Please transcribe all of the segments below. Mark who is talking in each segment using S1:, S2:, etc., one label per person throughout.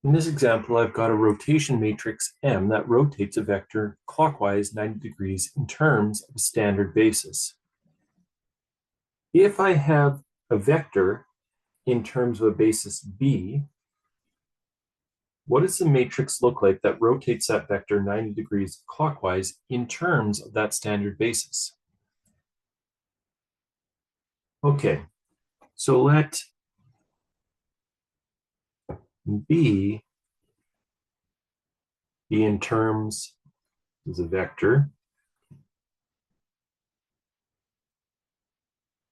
S1: In this example, I've got a rotation matrix M that rotates a vector clockwise 90 degrees in terms of a standard basis. If I have a vector in terms of a basis B, what does the matrix look like that rotates that vector 90 degrees clockwise in terms of that standard basis? Okay, so let B be in terms as a vector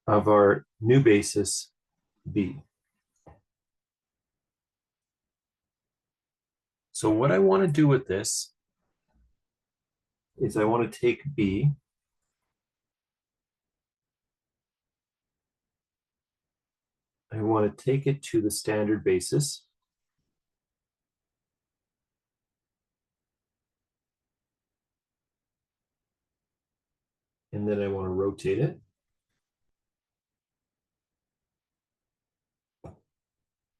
S1: of our new basis B. So what I want to do with this is I want to take B I want to take it to the standard basis. And then I want to rotate it.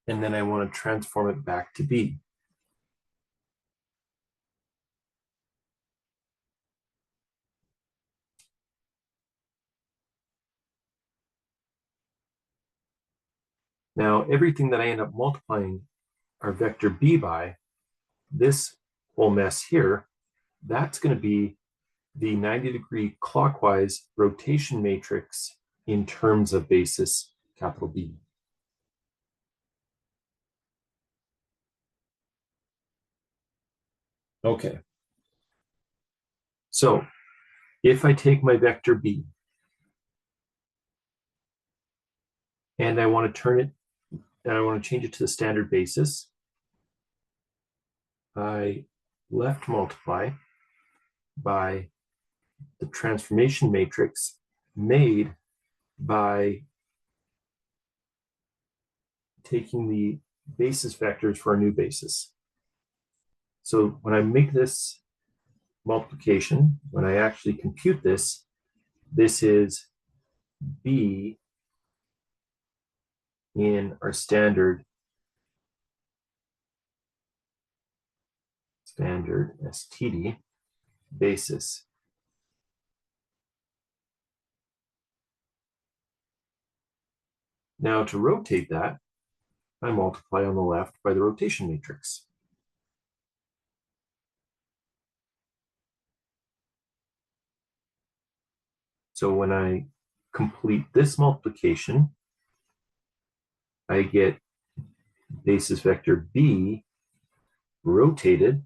S1: And then I want to transform it back to B. Now, everything that I end up multiplying our vector B by, this whole mess here, that's going to be the 90-degree clockwise rotation matrix in terms of basis capital B. Okay. So if I take my vector B and I want to turn it, and I want to change it to the standard basis, I left multiply by the transformation matrix made by taking the basis vectors for a new basis. So when I make this multiplication, when I actually compute this, this is B in our standard STD basis. Now to rotate that, I multiply on the left by the rotation matrix. So when I complete this multiplication, I get basis vector B rotated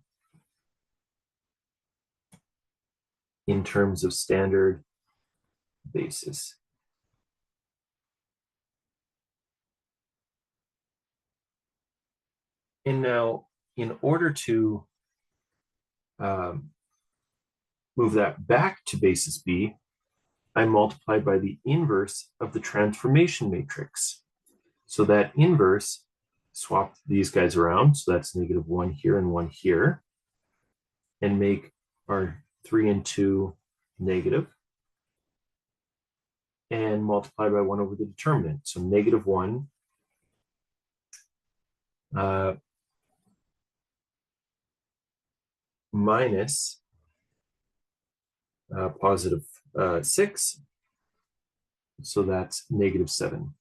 S1: in terms of standard basis. And now, in order to move that back to basis B, I multiply by the inverse of the transformation matrix. So that inverse, swap these guys around, so that's -1 here and 1 here, and make our 3 and 2 negative, and multiply by 1 over the determinant. So -1 minus positive 6, so that's -7.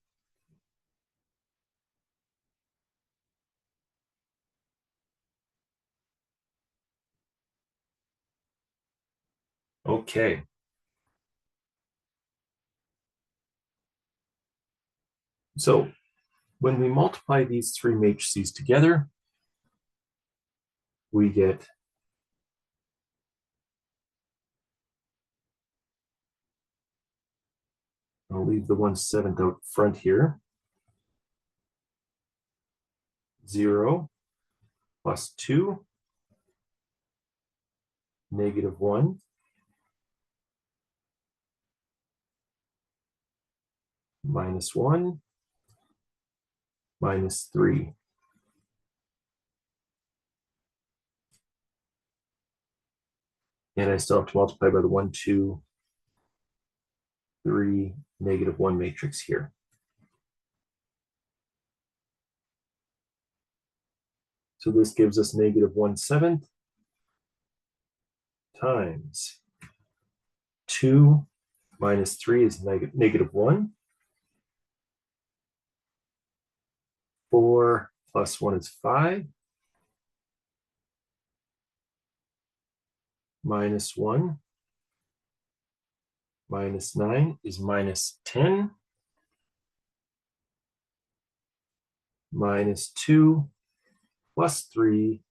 S1: Okay. So when we multiply these three matrices together, we get I'll leave the 1/7 out front here. 0 plus 2, -1, -1, -3. And I still have to multiply by the 1, 2, 3, -1 matrix here. So this gives us negative 1/7 times 2 minus 3 is negative 1. 4 plus 1 is 5. Minus 1 minus 9 is minus 10. Minus 2 plus 3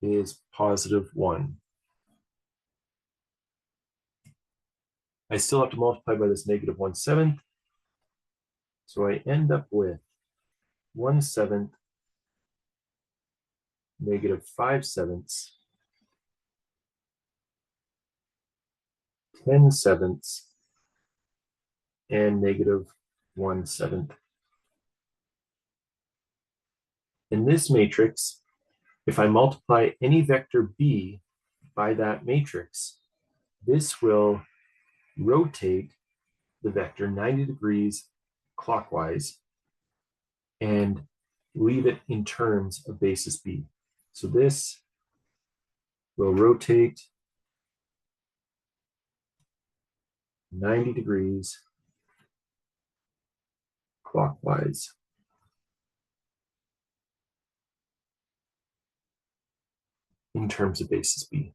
S1: is positive 1. I still have to multiply by this negative 1/7. So I end up with 1/7 negative 5/7 10/7 and negative 1/7. In this matrix, if I multiply any vector b by that matrix, this will rotate the vector 90 degrees clockwise and leave it in terms of basis b. So this will rotate 90 degrees clockwise. In terms of basis b.